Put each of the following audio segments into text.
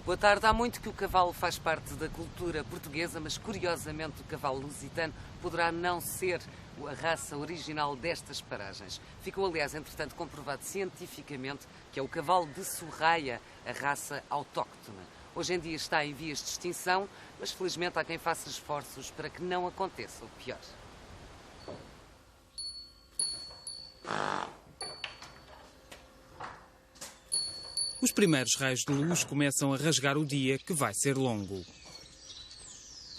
Boa tarde. Há muito que o cavalo faz parte da cultura portuguesa, mas curiosamente o cavalo lusitano poderá não ser a raça original destas paragens. Ficou, aliás, entretanto, comprovado cientificamente que é o cavalo de Sorraia, a raça autóctone. Hoje em dia está em vias de extinção, mas felizmente há quem faça esforços para que não aconteça o pior. Os primeiros raios de luz começam a rasgar o dia, que vai ser longo.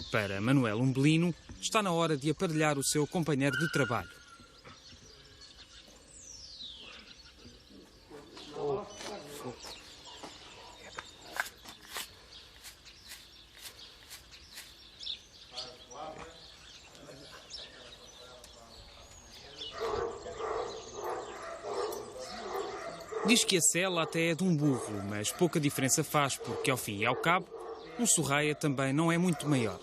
Para Manuel Umbelino, está na hora de aparelhar o seu companheiro de trabalho. Diz que a sela até é de um burro, mas pouca diferença faz, porque ao fim e ao cabo, um Sorraia também não é muito maior.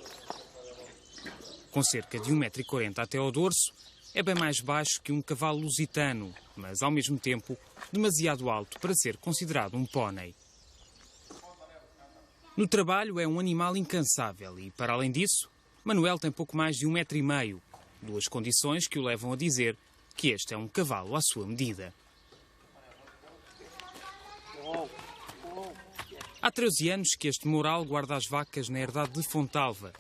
Com cerca de 1,40 m até ao dorso, é bem mais baixo que um cavalo lusitano, mas ao mesmo tempo demasiado alto para ser considerado um pónei. No trabalho é um animal incansável e, para além disso, Manuel tem pouco mais de 1,5 m, duas condições que o levam a dizer que este é um cavalo à sua medida. Há 13 anos que este Moral guarda as vacas na herdade de Fontalva,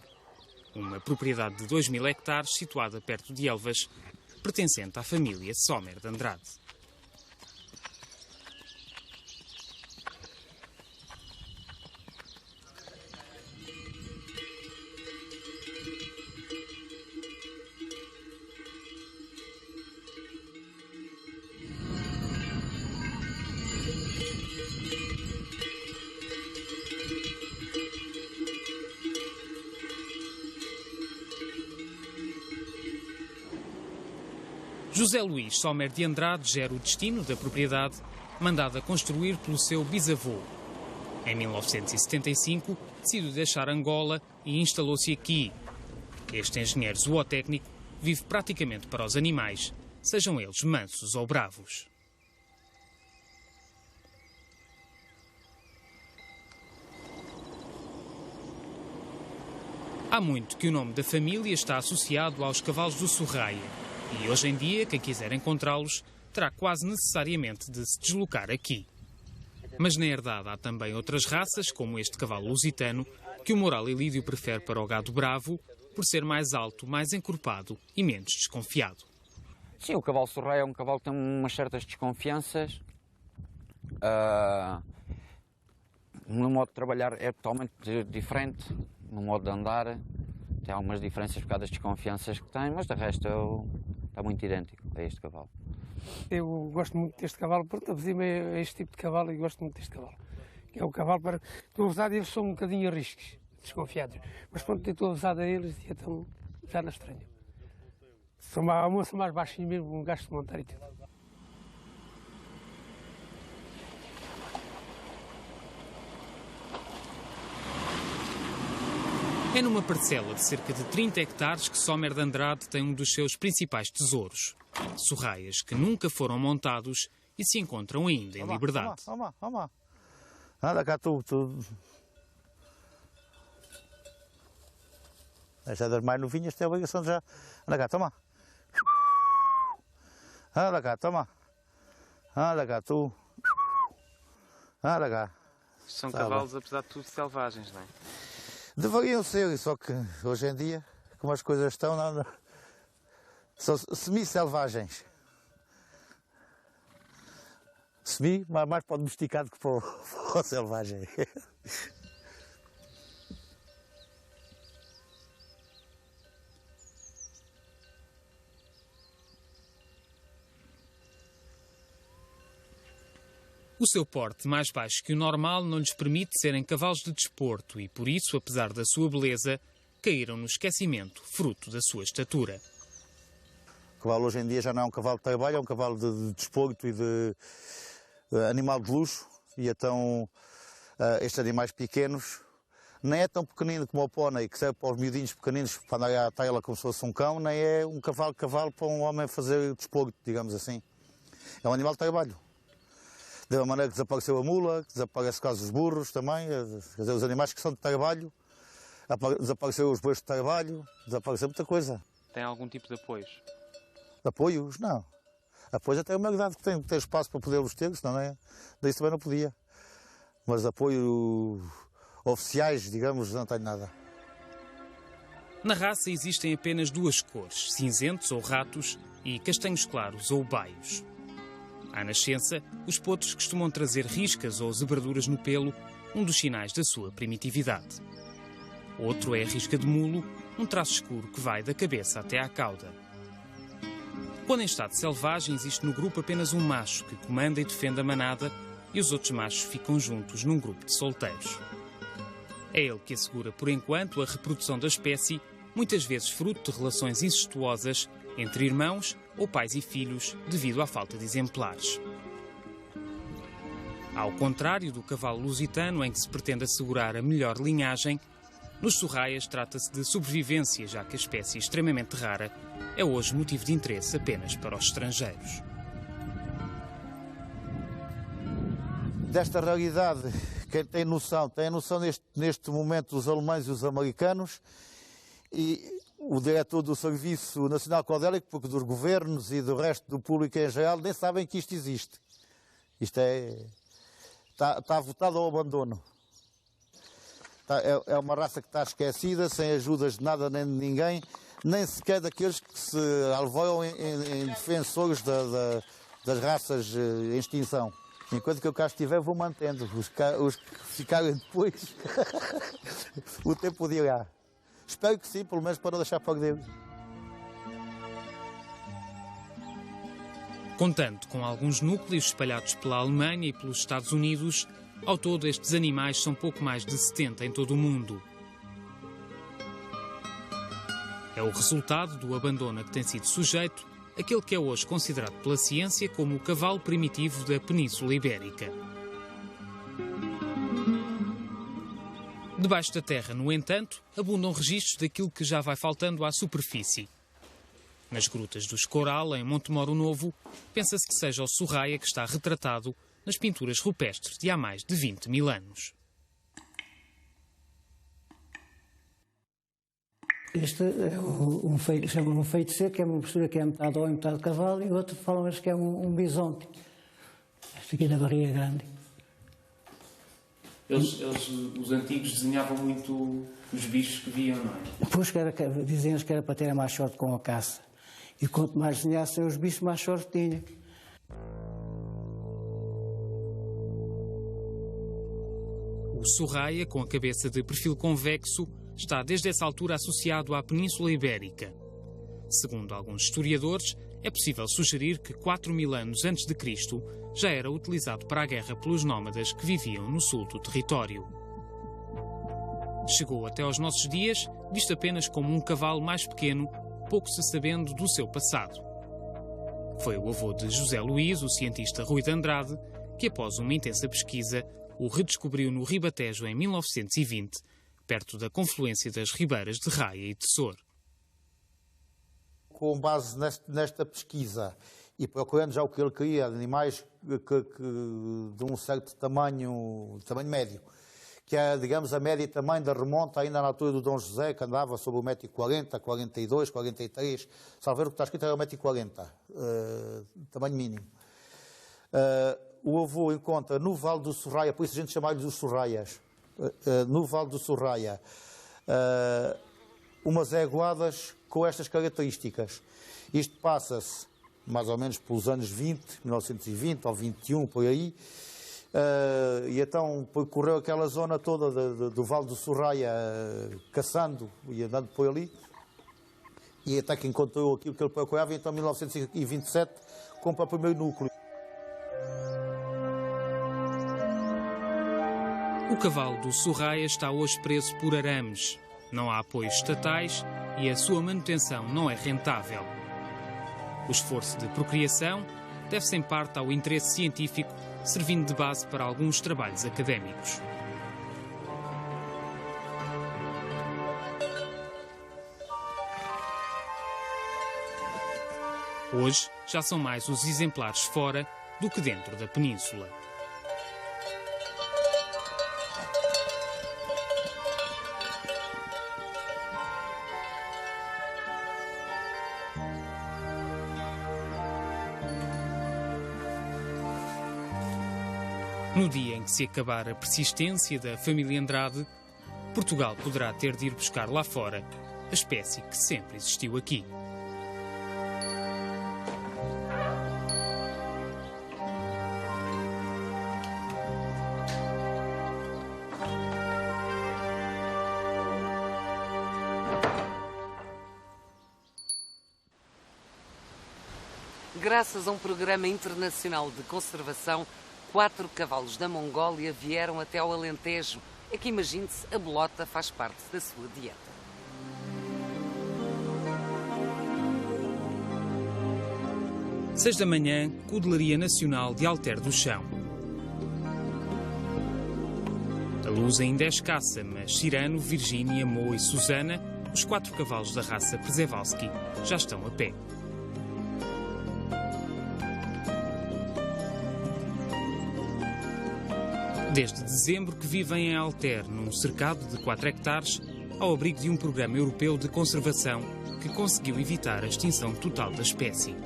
uma propriedade de 2.000 hectares situada perto de Elvas, pertencente à família Sommer de Andrade. José Luís Sommer de Andrade gera o destino da propriedade, mandada construir pelo seu bisavô. Em 1975, decidiu deixar Angola e instalou-se aqui. Este engenheiro zootécnico vive praticamente para os animais, sejam eles mansos ou bravos. Há muito que o nome da família está associado aos cavalos do Sorraia. E hoje em dia, quem quiser encontrá-los, terá quase necessariamente de se deslocar aqui. Mas na herdade há também outras raças, como este cavalo lusitano, que o Moral Elídio prefere para o gado bravo, por ser mais alto, mais encorpado e menos desconfiado. Sim, o cavalo Sorraia é um cavalo que tem umas certas desconfianças. No modo de trabalhar é totalmente diferente, no modo de andar tem algumas diferenças por causa das desconfianças que tem, mas de resto está muito idêntico a este cavalo. Eu gosto muito deste cavalo, porque avisei-me a este tipo de cavalo e gosto muito deste cavalo. É o cavalo para... Estou a usar eles, são um bocadinho a riscos, desconfiados. Mas pronto, estou a usar a eles e então já não estranho. São mais baixinho mesmo, um gasto de montar e tudo. É numa parcela de cerca de 30 hectares que Sommer de Andrade tem um dos seus principais tesouros. Sorraias que nunca foram montados e se encontram ainda em liberdade. Toma. Anda cá tu. Esta é das mais novinhas, tem a obrigação de já. Anda cá, toma. Anda cá, toma. Anda cá tu. Anda cá. São cavalos, apesar de tudo, selvagens, não é? Deveriam ser, só que hoje em dia, como as coisas estão, não, são semi-selvagens. Semi, mais para o domesticado que para o selvagem. O seu porte mais baixo que o normal não lhes permite serem cavalos de desporto e, por isso, apesar da sua beleza, caíram no esquecimento, fruto da sua estatura. O cavalo hoje em dia já não é um cavalo de trabalho, é um cavalo de desporto e de animal de luxo. E então estes animais pequenos nem é tão pequenino como o pónei, que serve para os miudinhos pequeninos para andar à taila como se fosse um cão, nem é um cavalo para um homem fazer desporto, digamos assim. É um animal de trabalho. Da mesma maneira que desapareceu a mula, que desaparece quase os burros também, quer dizer, os animais que são de trabalho, desapareceu os bois de trabalho, desapareceu muita coisa. Tem algum tipo de apoios? Apoios? Não. Apoios até é uma idade que tem espaço para poder os ter, senão não é, daí também não podia. Mas apoio oficiais, digamos, não tenho nada. Na raça existem apenas duas cores, cinzentos ou ratos e castanhos claros ou baios. À nascença, os potros costumam trazer riscas ou zebraduras no pelo, um dos sinais da sua primitividade. Outro é a risca de mulo, um traço escuro que vai da cabeça até à cauda. Quando em estado selvagem, existe no grupo apenas um macho que comanda e defende a manada e os outros machos ficam juntos num grupo de solteiros. É ele que assegura, por enquanto, a reprodução da espécie, muitas vezes fruto de relações incestuosas entre irmãos ou pais e filhos, devido à falta de exemplares. Ao contrário do cavalo lusitano, em que se pretende assegurar a melhor linhagem, nos Sorraias trata-se de sobrevivência, já que a espécie extremamente rara é hoje motivo de interesse apenas para os estrangeiros. Desta realidade, quem tem noção neste momento os alemães e os americanos, e o diretor do Serviço Nacional Cordélico, porque dos governos e do resto do público em geral nem sabem que isto existe. Isto está votado ao abandono. É uma raça que está esquecida, sem ajudas de nada nem de ninguém, nem sequer daqueles que se alvoiam em defensores das raças em extinção. Enquanto que eu cá estiver, vou mantendo. Os que ficarem depois, o tempo dirá. Espero que sim, pelo menos para não deixar perder. Contando com alguns núcleos espalhados pela Alemanha e pelos Estados Unidos, ao todo estes animais são pouco mais de 70 em todo o mundo. É o resultado do abandono a que tem sido sujeito aquele que é hoje considerado pela ciência como o cavalo primitivo da Península Ibérica. Debaixo da terra, no entanto, abundam registros daquilo que já vai faltando à superfície. Nas grutas do Escoral, em Montemoro Novo, pensa-se que seja o Sorraia que está retratado nas pinturas rupestres de há mais de 20 mil anos. Este é chama-me um feiticeiro, que é uma postura que é metade homem, metade cavalo, e outro falam-nos que é um bisonte. Este aqui da barriga grande. Os antigos desenhavam muito os bichos que viam, não é? Depois diziam-nos que era para ter mais sorte com a caça. E quanto mais desenhassem os bichos, mais sorte tinha. O Sorraia, com a cabeça de perfil convexo, está desde essa altura associado à Península Ibérica. Segundo alguns historiadores, é possível sugerir que 4.000 anos antes de Cristo já era utilizado para a guerra pelos nómadas que viviam no sul do território. Chegou até aos nossos dias, visto apenas como um cavalo mais pequeno, pouco se sabendo do seu passado. Foi o avô de José Luís, o cientista Rui de Andrade, que após uma intensa pesquisa o redescobriu no Ribatejo em 1920, perto da confluência das ribeiras de Raia e Tesoro. Com base nesta pesquisa e procurando já o que ele queria, animais de um certo tamanho médio, que é, digamos, a média tamanho da remonta ainda na altura do Dom José, que andava sobre o 1,40 m, 42, 43, salvo ver o que está escrito era 1,40 m, tamanho mínimo. O avô encontra no Vale do Sorraia, por isso a gente chama-lhes os Sorraias, no Vale do Sorraia, umas éguadas com estas características. Isto passa-se mais ou menos pelos anos 1920 ou 21, por aí, e então percorreu aquela zona toda do Vale do Sorraia, caçando e andando por ali, e até que encontrou aquilo que ele procurava, e então em 1927 compra o primeiro núcleo. O cavalo do Sorraia está hoje preso por arames. Não há apoios estatais e a sua manutenção não é rentável. O esforço de procriação deve-se em parte ao interesse científico, servindo de base para alguns trabalhos académicos. Hoje já são mais os exemplares fora do que dentro da península. No dia em que se acabar a persistência da família Andrade, Portugal poderá ter de ir buscar lá fora a espécie que sempre existiu aqui. Graças a um programa internacional de conservação, 4 cavalos da Mongólia vieram até ao Alentejo. É que, imagine-se, a bolota faz parte da sua dieta. Seis da manhã, Cudelaria Nacional de Alter do Chão. A luz ainda é escassa, mas Cyrano, Virgínia, Mo e Susana, os 4 cavalos da raça Przewalski, já estão a pé. Desde dezembro que vivem em Alter, num cercado de 4 hectares, ao abrigo de um programa europeu de conservação que conseguiu evitar a extinção total da espécie.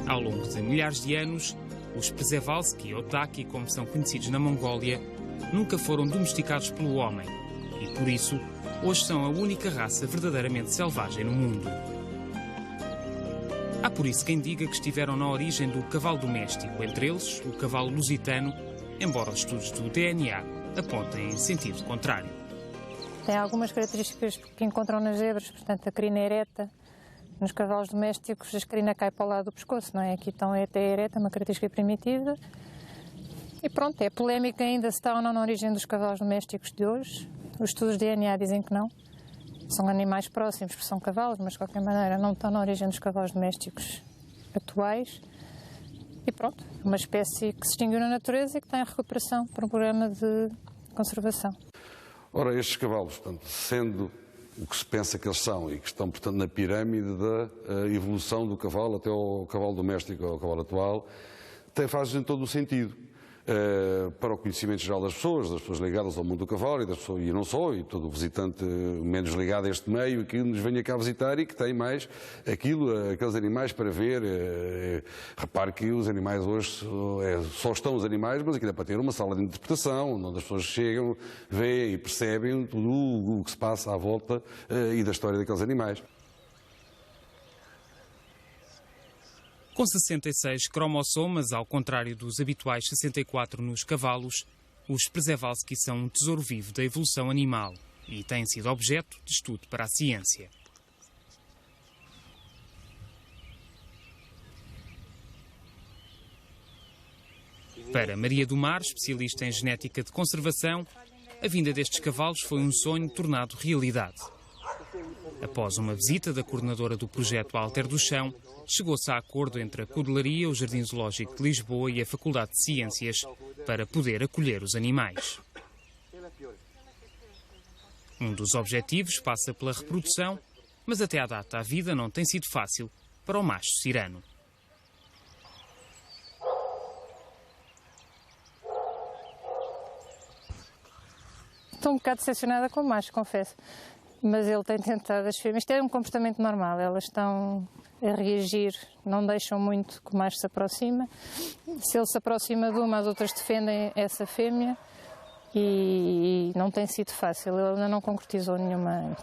Ao longo de milhares de anos, os Przewalski, ou Taki, como são conhecidos na Mongólia, nunca foram domesticados pelo homem e, por isso, hoje são a única raça verdadeiramente selvagem no mundo. Há por isso quem diga que estiveram na origem do cavalo doméstico, entre eles o cavalo lusitano, embora os estudos do DNA apontem em sentido contrário. Tem algumas características que encontram nas zebras, portanto a crina ereta. Nos cavalos domésticos a crina cai para o lado do pescoço, não é? Aqui então é até ereta, uma característica primitiva. E pronto, é polémica ainda se está ou não na origem dos cavalos domésticos de hoje. Os estudos de DNA dizem que não. São animais próximos, porque são cavalos, mas de qualquer maneira não estão na origem dos cavalos domésticos atuais. E pronto, uma espécie que se extinguiu na natureza e que está em recuperação por um programa de conservação. Ora, estes cavalos, portanto, sendo o que se pensa que eles são e que estão, portanto, na pirâmide da evolução do cavalo até ao cavalo doméstico, ao cavalo atual, fazem todo o sentido. Para o conhecimento geral das pessoas ligadas ao mundo do cavalo e das pessoas, e não só, e todo o visitante menos ligado a este meio que nos venha cá visitar e que tem mais aqueles animais para ver. Repare que os animais hoje só estão os animais, mas aqui dá para ter uma sala de interpretação, onde as pessoas chegam, veem e percebem tudo o que se passa à volta e da história daqueles animais. Com 66 cromossomas, ao contrário dos habituais 64 nos cavalos, os Przewalski são um tesouro vivo da evolução animal e têm sido objeto de estudo para a ciência. Para Maria do Mar, especialista em genética de conservação, a vinda destes cavalos foi um sonho tornado realidade. Após uma visita da coordenadora do projeto Alter do Chão, chegou-se a acordo entre a Cudelaria, o Jardim Zoológico de Lisboa e a Faculdade de Ciências para poder acolher os animais. Um dos objetivos passa pela reprodução, mas até à data a vida não tem sido fácil para o macho Cyrano. Estou um bocado decepcionada com o macho, confesso. Mas ele tem tentado as fêmeas. Isto é um comportamento normal, elas estão a reagir, não deixam muito que o macho se aproxima. Se ele se aproxima de uma, as outras defendem essa fêmea e não tem sido fácil. Ele ainda não concretizou nenhuma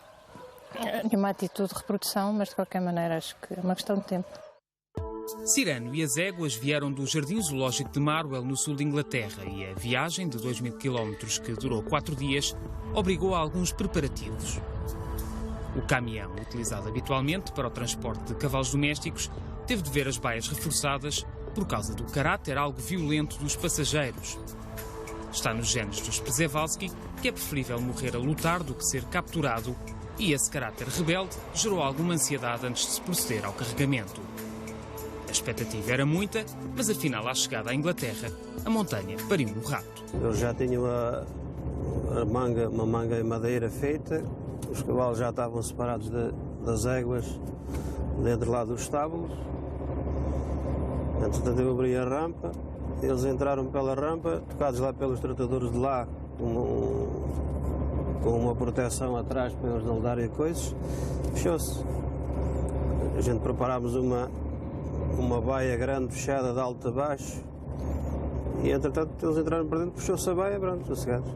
atitude de reprodução, mas de qualquer maneira acho que é uma questão de tempo. Cyrano e as éguas vieram do Jardim Zoológico de Marwell, no sul de Inglaterra, e a viagem de 2.000 km, que durou 4 dias, obrigou a alguns preparativos. O caminhão, utilizado habitualmente para o transporte de cavalos domésticos, teve de ver as baias reforçadas por causa do caráter algo violento dos passageiros. Está nos genes dos Przewalski que é preferível morrer a lutar do que ser capturado, e esse caráter rebelde gerou alguma ansiedade antes de se proceder ao carregamento. A expectativa era muita, mas afinal, à chegada à Inglaterra, a montanha pariu um rato. Eu já tinha uma manga em madeira feita, os cavalos já estavam separados das éguas dentro lá dos estábulos. Entretanto, eu abri a rampa, eles entraram pela rampa, tocados lá pelos tratadores de lá, com uma proteção atrás para eles não darem coisas, fechou-se. A gente preparámos uma uma baia grande, fechada, de alto a baixo. E entretanto eles entraram para dentro, puxou-se a baia, pronto, sossegados.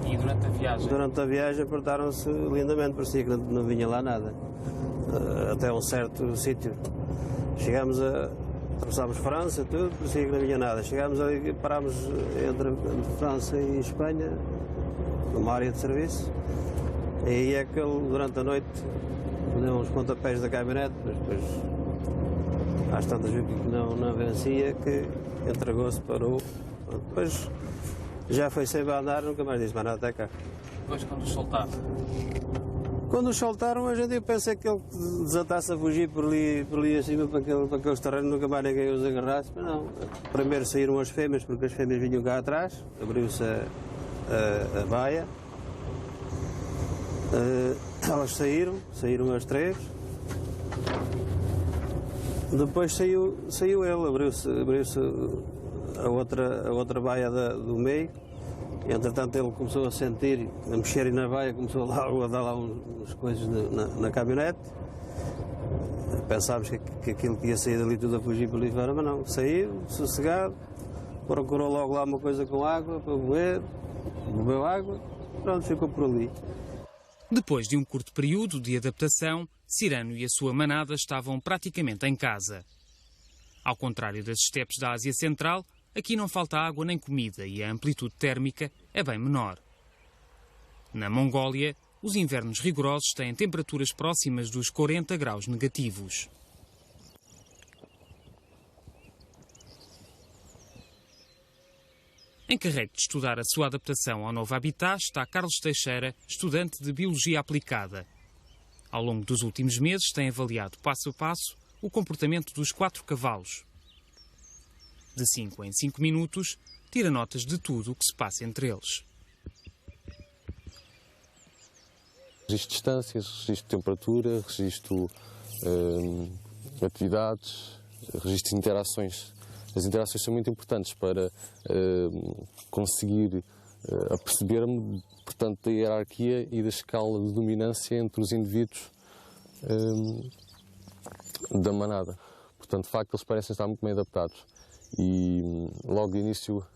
E durante a viagem? Durante a viagem apertaram-se lindamente, parecia que não vinha lá nada. Até um certo sítio. Atravessámos França, tudo, parecia que não vinha nada. Chegámos ali, parámos entre França e Espanha, numa área de serviço. E aí é que ele, durante a noite, deu uns pontapés da caminhonete, mas depois, às tantas viu que não vencia, que entregou-se, parou. Depois já foi sempre a andar, nunca mais disse mais nada até cá. Depois quando os soltaram? Quando os soltaram, hoje em dia eu pensei que ele desatasse a fugir por ali acima para aqueles terrenos, nunca mais ninguém os agarrasse, mas não. Primeiro saíram as fêmeas, porque as fêmeas vinham cá atrás, abriu-se a baia. Elas saíram as 3. Depois saiu ele, abriu-se a outra baia do meio. E, entretanto, ele começou a sentir, a mexer na baia, começou a dar lá umas coisas na caminhonete. Pensámos que aquilo que ia sair dali tudo a fugir para ali fora, mas não. Saiu, sossegado, procurou logo lá uma coisa com água para beber, bebeu água, pronto, ficou por ali. Depois de um curto período de adaptação, Cyrano e a sua manada estavam praticamente em casa. Ao contrário das estepes da Ásia Central, aqui não falta água nem comida e a amplitude térmica é bem menor. Na Mongólia, os invernos rigorosos têm temperaturas próximas dos 40 graus negativos. Encarregue de estudar a sua adaptação ao novo habitat está Carlos Teixeira, estudante de Biologia Aplicada. Ao longo dos últimos meses tem avaliado passo a passo o comportamento dos 4 cavalos. De 5 em 5 minutos, tira notas de tudo o que se passa entre eles. Registro distâncias, registro temperatura, registro atividades, registro de interações. As interações são muito importantes para conseguir aperceber-me, portanto, da hierarquia e da escala de dominância entre os indivíduos da manada. Portanto, de facto, eles parecem estar muito bem adaptados. E logo de início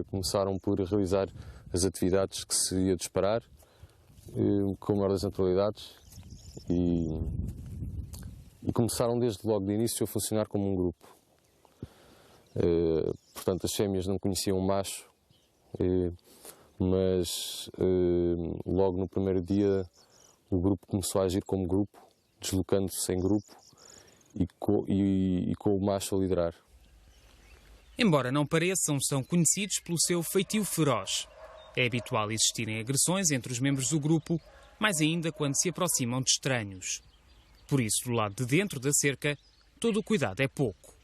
começaram por realizar as atividades que se ia disparar com a maior das naturalidades e começaram desde logo de início a funcionar como um grupo. Portanto, as fêmeas não conheciam o macho, mas logo no primeiro dia o grupo começou a agir como grupo, deslocando-se em grupo e com o macho a liderar. Embora não pareçam, são conhecidos pelo seu feitio feroz. É habitual existirem agressões entre os membros do grupo, mais ainda quando se aproximam de estranhos. Por isso, do lado de dentro da cerca, todo o cuidado é pouco.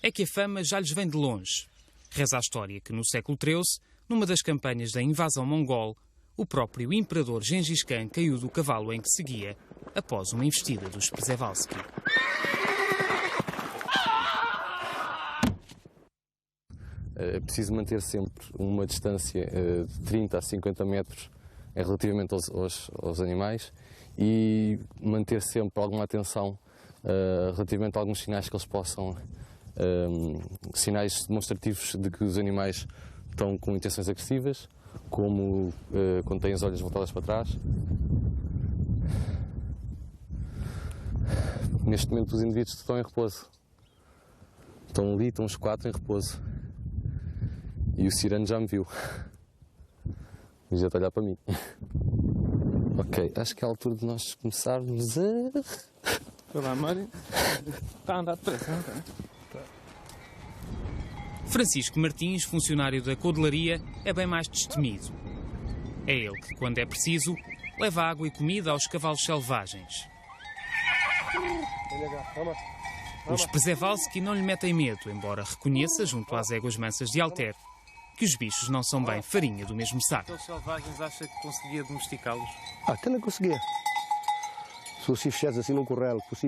É que a fama já lhes vem de longe. Reza a história que no século XIII, numa das campanhas da invasão mongol, o próprio imperador Gengis Khan caiu do cavalo em que seguia após uma investida dos Przewalski. É preciso manter sempre uma distância de 30 a 50 metros relativamente aos animais e manter sempre alguma atenção relativamente a alguns sinais que eles possam, sinais demonstrativos de que os animais estão com intenções agressivas, como quando têm os olhos voltados para trás. Neste momento os indivíduos estão em repouso. Estão ali, estão os 4 em repouso. E o Cyrano já me viu. E já está a olhar para mim. Ok, acho que é a altura de nós começarmos a... Vai lá, Mário. Está a andar depressa, não está? Francisco Martins, funcionário da Codelaria, é bem mais destemido. É ele que, quando é preciso, leva água e comida aos cavalos selvagens. Os Przewalski não lhe metem medo, embora reconheça, junto às éguas mansas de Alter, que os bichos não são bem farinha do mesmo saco. Aqueles selvagens acha que conseguia domesticá-los? Até não conseguia. Se fosse fechados assim num corral, fosse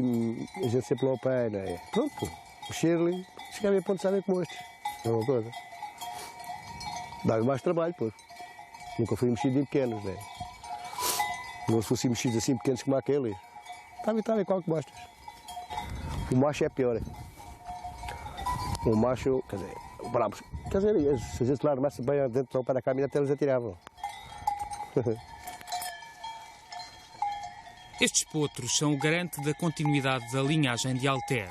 a gente sempre lá ao pé, né? Pronto, mexer-lhe, chegava a ponto de saber como estes. É uma coisa. Dá-lhe mais trabalho, pois. Nunca fui mexido em pequenos, né? Não se fossem mexidos assim pequenos como aqueles. Estava igual que mostras. O macho é pior. O macho, quer dizer, bravos. Quer dizer, se a gente lá armasse bem dentro para a caminha, até eles atiravam. Estes potros são o garante da continuidade da linhagem de Alter.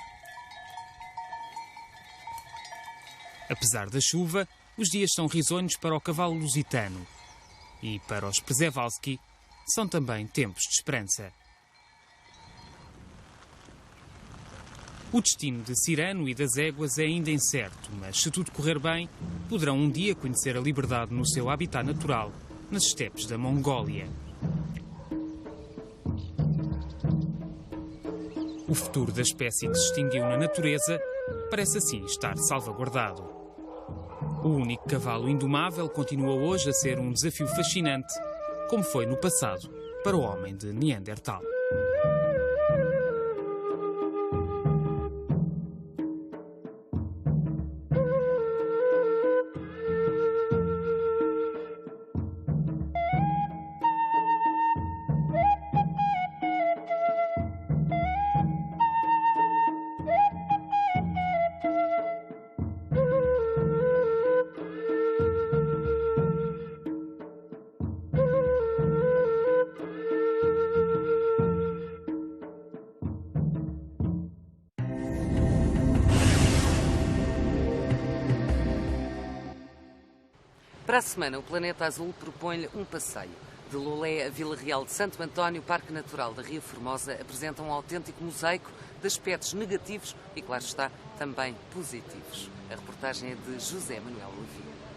Apesar da chuva, os dias são risonhos para o cavalo lusitano. E para os Przewalski, são também tempos de esperança. O destino de Cyrano e das éguas é ainda incerto, mas se tudo correr bem, poderão um dia conhecer a liberdade no seu habitat natural, nas estepes da Mongólia. O futuro da espécie que se extinguiu na natureza parece assim estar salvaguardado. O único cavalo indomável continua hoje a ser um desafio fascinante, como foi no passado para o homem de Neandertal. Para a semana, o Planeta Azul propõe-lhe um passeio. De Lolé a Vila Real de Santo António, Parque Natural da Ria Formosa apresenta um autêntico mosaico de aspectos negativos e, claro está, também positivos. A reportagem é de José Manuel Levi.